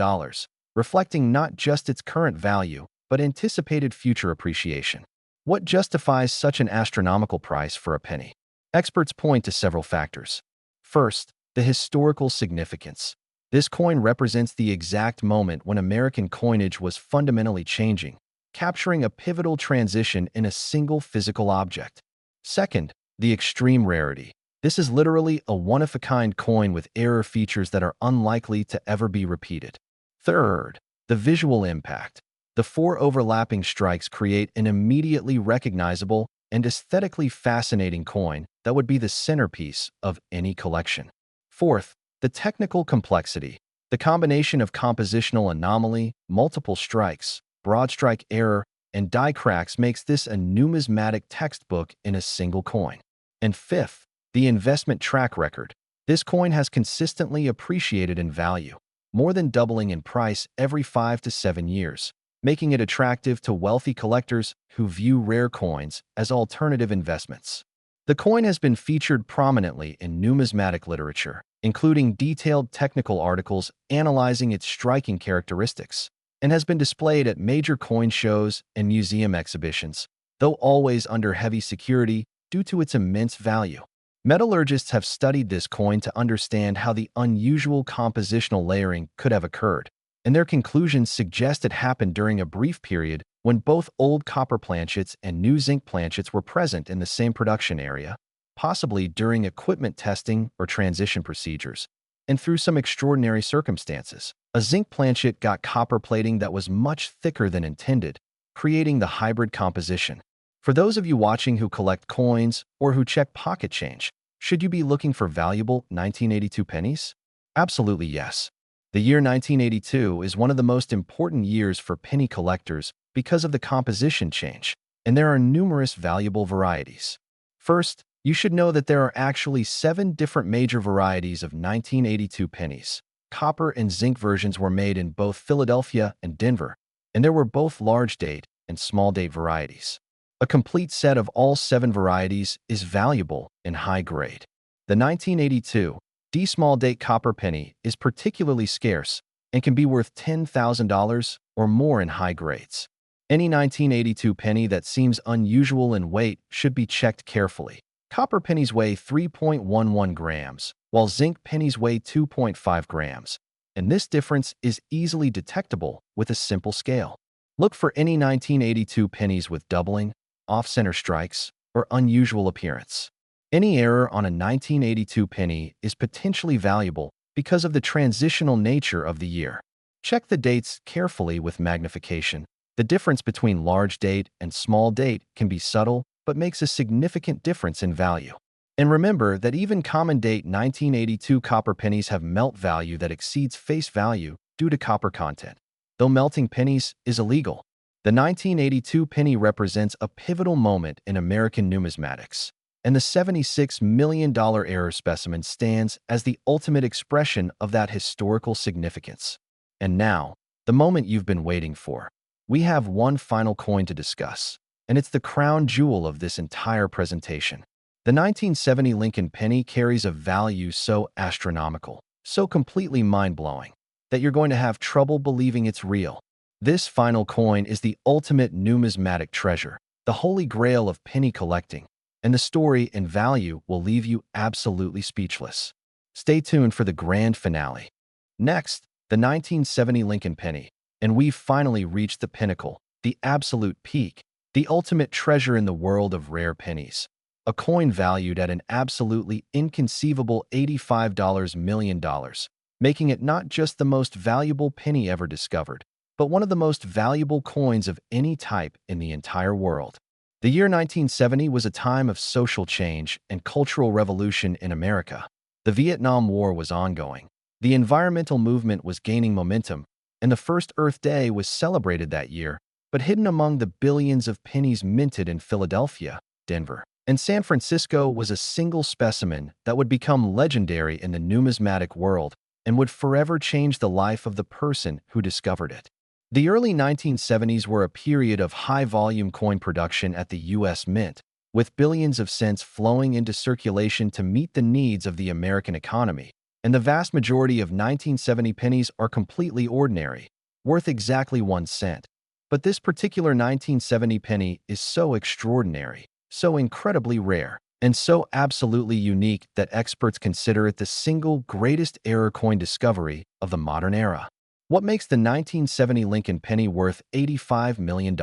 reflecting not just its current value, but anticipated future appreciation. What justifies such an astronomical price for a penny? Experts point to several factors. First, the historical significance. This coin represents the exact moment when American coinage was fundamentally changing, capturing a pivotal transition in a single physical object. Second, the extreme rarity. This is literally a one-of-a-kind coin with error features that are unlikely to ever be repeated. Third, the visual impact. The four overlapping strikes create an immediately recognizable and aesthetically fascinating coin that would be the centerpiece of any collection. Fourth, the technical complexity. The combination of compositional anomaly, multiple strikes, broad strike error, and die cracks makes this a numismatic textbook in a single coin. And fifth, the investment track record. This coin has consistently appreciated in value, more than doubling in price every 5 to 7 years, making it attractive to wealthy collectors who view rare coins as alternative investments. The coin has been featured prominently in numismatic literature, including detailed technical articles analyzing its striking characteristics, and has been displayed at major coin shows and museum exhibitions, though always under heavy security due to its immense value. Metallurgists have studied this coin to understand how the unusual compositional layering could have occurred, and their conclusions suggest it happened during a brief period when both old copper planchets and new zinc planchets were present in the same production area, possibly during equipment testing or transition procedures, and through some extraordinary circumstances. A zinc planchet got copper plating that was much thicker than intended, creating the hybrid composition. For those of you watching who collect coins or who check pocket change, should you be looking for valuable 1982 pennies? Absolutely yes. The year 1982 is one of the most important years for penny collectors because of the composition change, and there are numerous valuable varieties. First, you should know that there are actually 7 different major varieties of 1982 pennies. copper and zinc versions were made in both Philadelphia and Denver, and there were both large date and small date varieties. A complete set of all 7 varieties is valuable and high grade. The 1982 D small date copper penny is particularly scarce and can be worth $10,000 or more in high grades. Any 1982 penny that seems unusual in weight should be checked carefully. Copper pennies weigh 3.11 grams, while zinc pennies weigh 2.5 grams, and this difference is easily detectable with a simple scale. Look for any 1982 pennies with doubling, off-center strikes, or unusual appearance. Any error on a 1982 penny is potentially valuable because of the transitional nature of the year. Check the dates carefully with magnification. The difference between large date and small date can be subtle, but makes a significant difference in value. And remember that even common date 1982 copper pennies have melt value that exceeds face value due to copper content, though melting pennies is illegal. The 1982 penny represents a pivotal moment in American numismatics, and the $76 million error specimen stands as the ultimate expression of that historical significance. And now, the moment you've been waiting for. We have one final coin to discuss, and it's the crown jewel of this entire presentation. The 1970 Lincoln Penny carries a value so astronomical, so completely mind-blowing, that you're going to have trouble believing it's real. This final coin is the ultimate numismatic treasure, the holy grail of penny collecting, and the story and value will leave you absolutely speechless. Stay tuned for the grand finale. Next, the 1970 Lincoln Penny, and we've finally reached the pinnacle, the absolute peak, the ultimate treasure in the world of rare pennies. A coin valued at an absolutely inconceivable $85 million, making it not just the most valuable penny ever discovered, but one of the most valuable coins of any type in the entire world. The year 1970 was a time of social change and cultural revolution in America. The Vietnam War was ongoing. The environmental movement was gaining momentum, and the first Earth Day was celebrated that year, but hidden among the billions of pennies minted in Philadelphia, Denver, and San Francisco was a single specimen that would become legendary in the numismatic world and would forever change the life of the person who discovered it. The early 1970s were a period of high-volume coin production at the U.S. Mint, with billions of cents flowing into circulation to meet the needs of the American economy, and the vast majority of 1970 pennies are completely ordinary, worth exactly 1 cent. But this particular 1970 penny is so extraordinary, so incredibly rare, and so absolutely unique that experts consider it the single greatest error coin discovery of the modern era. What makes the 1970 Lincoln Penny worth $85 million?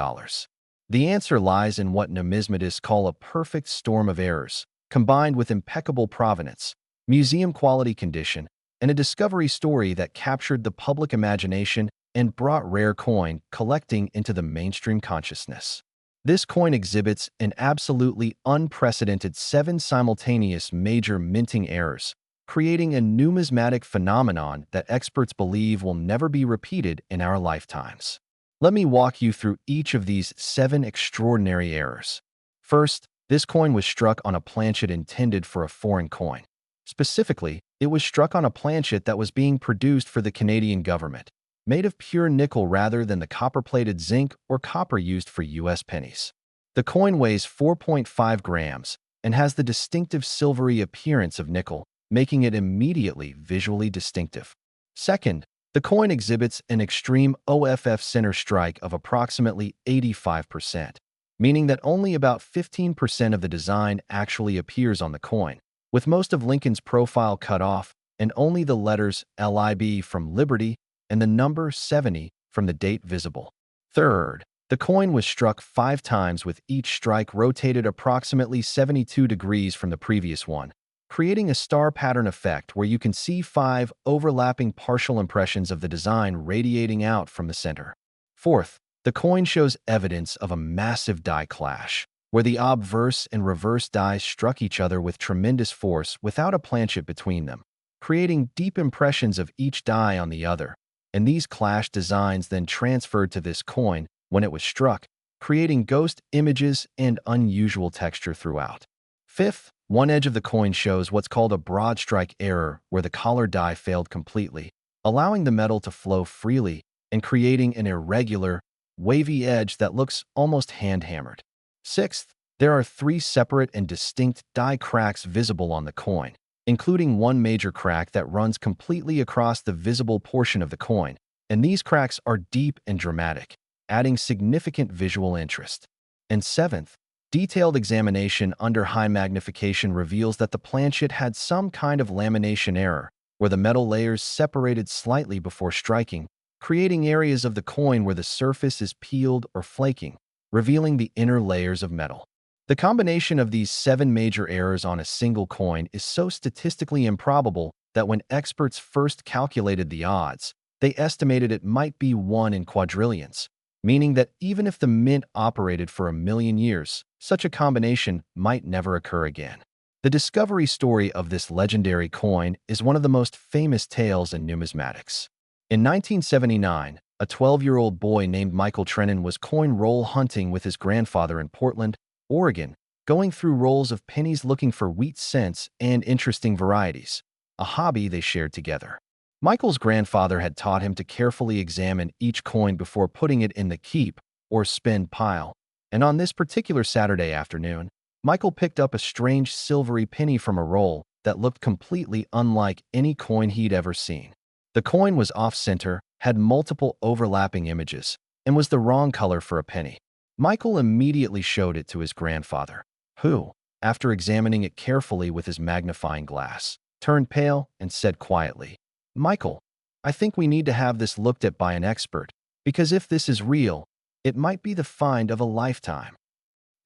The answer lies in what numismatists call a perfect storm of errors, combined with impeccable provenance, museum-quality condition, and a discovery story that captured the public imagination and brought rare coin collecting into the mainstream consciousness. This coin exhibits an absolutely unprecedented 7 simultaneous major minting errors, creating a numismatic phenomenon that experts believe will never be repeated in our lifetimes. Let me walk you through each of these 7 extraordinary errors. First, this coin was struck on a planchet intended for a foreign coin. Specifically, it was struck on a planchet that was being produced for the Canadian government, made of pure nickel rather than the copper-plated zinc or copper used for U.S. pennies. The coin weighs 4.5 grams and has the distinctive silvery appearance of nickel, making it immediately visually distinctive. Second, the coin exhibits an extreme OFF center strike of approximately 85%, meaning that only about 15% of the design actually appears on the coin, with most of Lincoln's profile cut off and only the letters LIB from Liberty and the number 70 from the date visible. Third, the coin was struck 5 times with each strike rotated approximately 72 degrees from the previous one, creating a star pattern effect where you can see 5 overlapping partial impressions of the design radiating out from the center. Fourth, the coin shows evidence of a massive die clash, where the obverse and reverse dies struck each other with tremendous force without a planchet between them, creating deep impressions of each die on the other, and these clashed designs then transferred to this coin when it was struck, creating ghost images and unusual texture throughout. Fifth, one edge of the coin shows what's called a broad strike error, where the collar die failed completely, allowing the metal to flow freely and creating an irregular, wavy edge that looks almost hand-hammered. Sixth, there are 3 separate and distinct die cracks visible on the coin, including one major crack that runs completely across the visible portion of the coin, and these cracks are deep and dramatic, adding significant visual interest. And seventh, detailed examination under high magnification reveals that the planchet had some kind of lamination error, where the metal layers separated slightly before striking, creating areas of the coin where the surface is peeled or flaking, revealing the inner layers of metal. The combination of these 7 major errors on a single coin is so statistically improbable that when experts first calculated the odds, they estimated it might be 1 in quadrillions, meaning that even if the mint operated for 1,000,000 years, such a combination might never occur again. The discovery story of this legendary coin is one of the most famous tales in numismatics. In 1979, a 12-year-old boy named Michael Trennan was coin roll hunting with his grandfather in Portland, Oregon, going through rolls of pennies looking for wheat cents and interesting varieties, a hobby they shared together. Michael's grandfather had taught him to carefully examine each coin before putting it in the keep or spend pile, and on this particular Saturday afternoon, Michael picked up a strange silvery penny from a roll that looked completely unlike any coin he'd ever seen. The coin was off-center, had multiple overlapping images, and was the wrong color for a penny. Michael immediately showed it to his grandfather, who, after examining it carefully with his magnifying glass, turned pale and said quietly, "Michael, I think we need to have this looked at by an expert, because if this is real, it might be the find of a lifetime."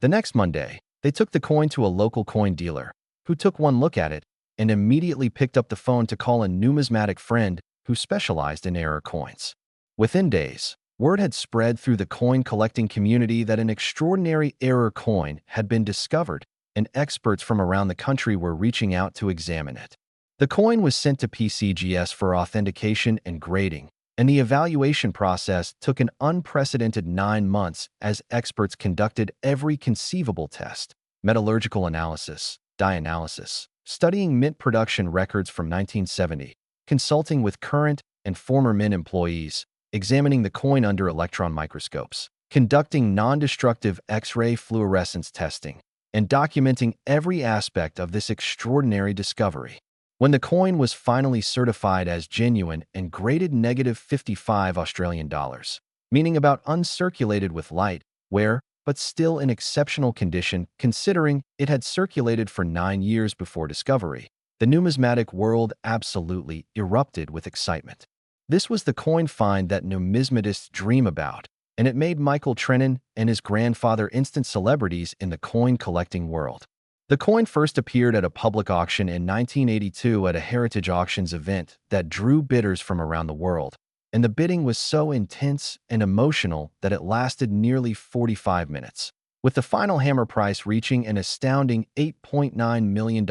The next Monday, they took the coin to a local coin dealer, who took one look at it and immediately picked up the phone to call a numismatic friend who specialized in error coins. Within days, word had spread through the coin-collecting community that an extraordinary error coin had been discovered, and experts from around the country were reaching out to examine it. The coin was sent to PCGS for authentication and grading, and the evaluation process took an unprecedented 9 months as experts conducted every conceivable test: metallurgical analysis, dye analysis, studying mint production records from 1970, consulting with current and former mint employees, examining the coin under electron microscopes, conducting non-destructive X-ray fluorescence testing, and documenting every aspect of this extraordinary discovery. When the coin was finally certified as genuine and graded -55 Australian dollars, meaning about uncirculated with light, wear, but still in exceptional condition considering it had circulated for 9 years before discovery, the numismatic world absolutely erupted with excitement. This was the coin find that numismatists dream about, and it made Michael Trennan and his grandfather instant celebrities in the coin-collecting world. The coin first appeared at a public auction in 1982 at a Heritage Auctions event that drew bidders from around the world, and the bidding was so intense and emotional that it lasted nearly 45 minutes, with the final hammer price reaching an astounding $8.9 million,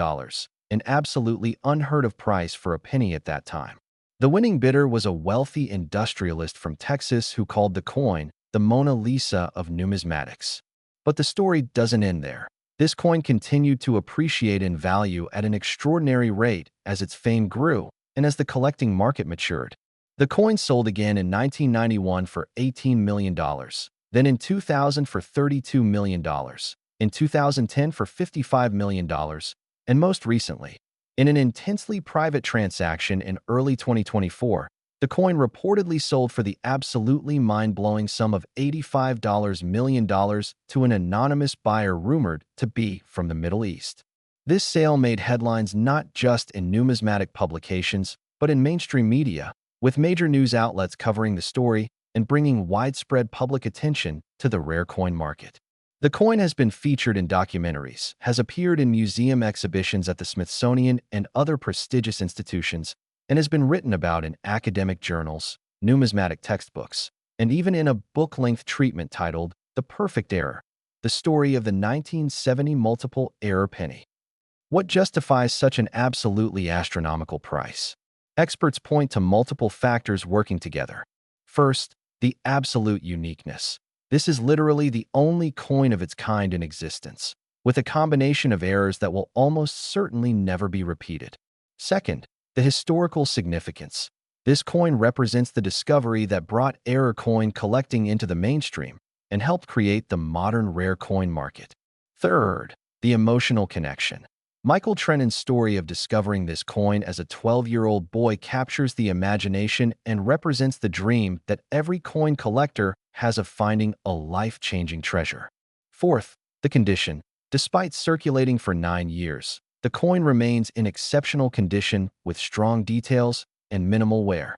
an absolutely unheard-of price for a penny at that time. The winning bidder was a wealthy industrialist from Texas who called the coin the Mona Lisa of numismatics. But the story doesn't end there. This coin continued to appreciate in value at an extraordinary rate as its fame grew and as the collecting market matured. The coin sold again in 1991 for $18 million, then in 2000 for $32 million, in 2010 for $55 million, and most recently, in an intensely private transaction in early 2024, the coin reportedly sold for the absolutely mind-blowing sum of $85 million to an anonymous buyer rumored to be from the Middle East. This sale made headlines not just in numismatic publications, but in mainstream media, with major news outlets covering the story and bringing widespread public attention to the rare coin market. The coin has been featured in documentaries, has appeared in museum exhibitions at the Smithsonian and other prestigious institutions, and has been written about in academic journals, numismatic textbooks, and even in a book-length treatment titled The Perfect Error, the story of the 1970 multiple error penny. What justifies such an absolutely astronomical price? Experts point to multiple factors working together. First, the absolute uniqueness. This is literally the only coin of its kind in existence, with a combination of errors that will almost certainly never be repeated. Second, the historical significance. This coin represents the discovery that brought error coin collecting into the mainstream and helped create the modern rare coin market. Third, the emotional connection. Michael Trennan's story of discovering this coin as a 12-year-old boy captures the imagination and represents the dream that every coin collector has of finding a life-changing treasure. Fourth, the condition. Despite circulating for 9 years, the coin remains in exceptional condition with strong details and minimal wear.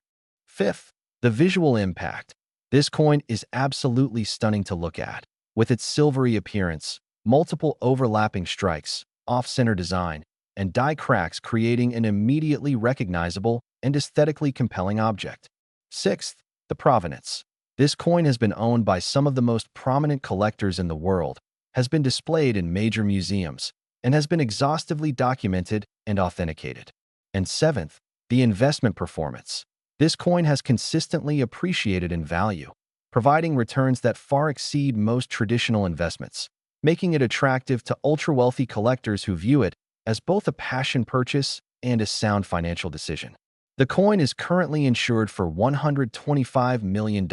Fifth, the visual impact. This coin is absolutely stunning to look at. With its silvery appearance, multiple overlapping strikes, off-center design, and die cracks creating an immediately recognizable and aesthetically compelling object. Sixth, the provenance. This coin has been owned by some of the most prominent collectors in the world, has been displayed in major museums, and has been exhaustively documented and authenticated. And seventh, the investment performance. This coin has consistently appreciated in value, providing returns that far exceed most traditional investments, making it attractive to ultra-wealthy collectors who view it as both a passion purchase and a sound financial decision. The coin is currently insured for $125 million,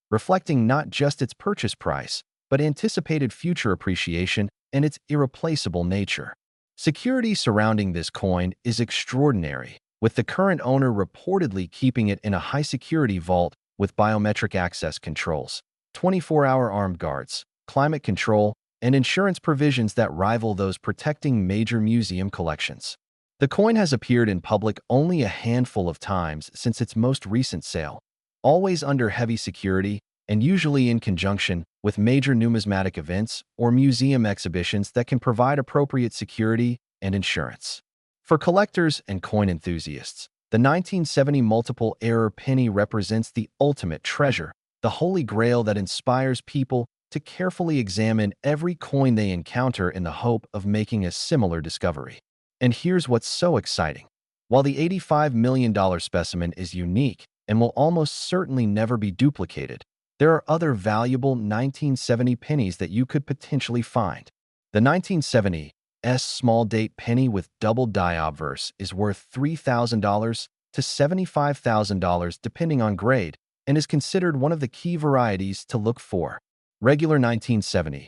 reflecting not just its purchase price, but anticipated future appreciation and its irreplaceable nature. Security surrounding this coin is extraordinary, with the current owner reportedly keeping it in a high-security vault with biometric access controls, 24-hour armed guards, climate control, and insurance provisions that rival those protecting major museum collections. The coin has appeared in public only a handful of times since its most recent sale, always under heavy security and usually in conjunction with major numismatic events or museum exhibitions that can provide appropriate security and insurance. For collectors and coin enthusiasts, the 1970 multiple error penny represents the ultimate treasure, the holy grail that inspires people to carefully examine every coin they encounter in the hope of making a similar discovery. And here's what's so exciting. While the $85 million specimen is unique and will almost certainly never be duplicated, there are other valuable 1970 pennies that you could potentially find. The 1970 small date penny with double die obverse is worth $3,000 to $75,000 depending on grade and is considered one of the key varieties to look for. Regular 1970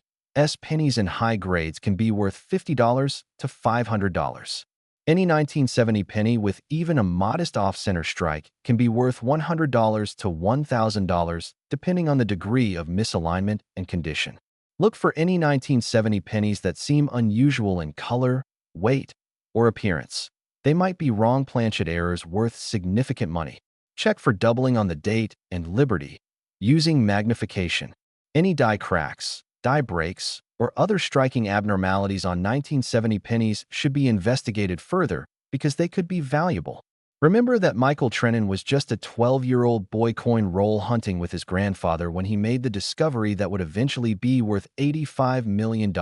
pennies in high grades can be worth $50 to $500. Any 1970 penny with even a modest off-center strike can be worth $100 to $1,000 depending on the degree of misalignment and condition. Look for any 1970 pennies that seem unusual in color, weight, or appearance. They might be wrong planchet errors worth significant money. Check for doubling on the date and liberty. Using magnification. Any die cracks, die breaks, or other striking abnormalities on 1970 pennies should be investigated further because they could be valuable. Remember that Michael Trennan was just a 12-year-old boy coin roll hunting with his grandfather when he made the discovery that would eventually be worth $85 million,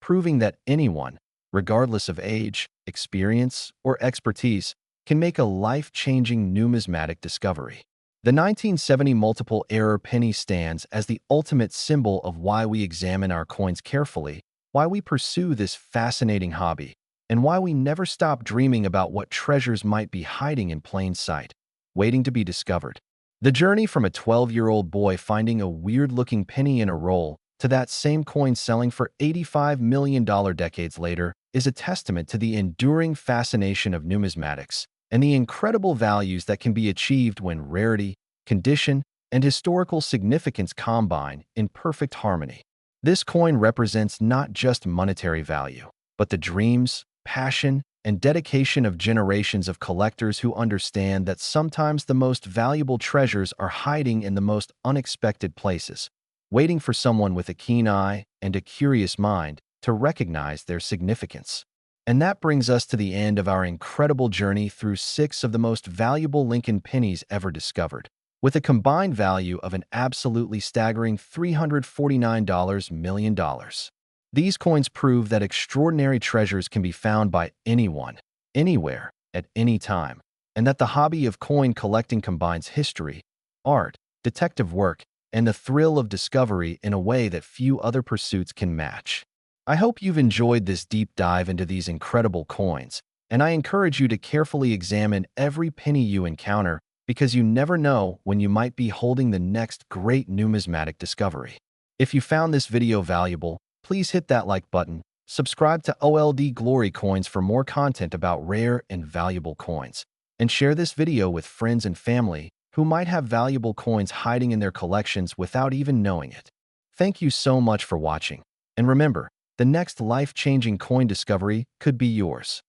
proving that anyone, regardless of age, experience, or expertise, can make a life-changing numismatic discovery. The 1970 multiple error penny stands as the ultimate symbol of why we examine our coins carefully, why we pursue this fascinating hobby, and why we never stop dreaming about what treasures might be hiding in plain sight, waiting to be discovered. The journey from a 12-year-old boy finding a weird-looking penny in a roll to that same coin selling for $85 million decades later is a testament to the enduring fascination of numismatics and the incredible values that can be achieved when rarity, condition, and historical significance combine in perfect harmony. This coin represents not just monetary value, but the dreams, passion, and dedication of generations of collectors who understand that sometimes the most valuable treasures are hiding in the most unexpected places, waiting for someone with a keen eye and a curious mind to recognize their significance. And that brings us to the end of our incredible journey through 6 of the most valuable Lincoln pennies ever discovered, with a combined value of an absolutely staggering $349 million. These coins prove that extraordinary treasures can be found by anyone, anywhere, at any time, and that the hobby of coin collecting combines history, art, detective work, and the thrill of discovery in a way that few other pursuits can match. I hope you've enjoyed this deep dive into these incredible coins, and I encourage you to carefully examine every penny you encounter because you never know when you might be holding the next great numismatic discovery. If you found this video valuable, please hit that like button, subscribe to OLD Glory Coins for more content about rare and valuable coins, and share this video with friends and family who might have valuable coins hiding in their collections without even knowing it. Thank you so much for watching, and remember, the next life-changing coin discovery could be yours.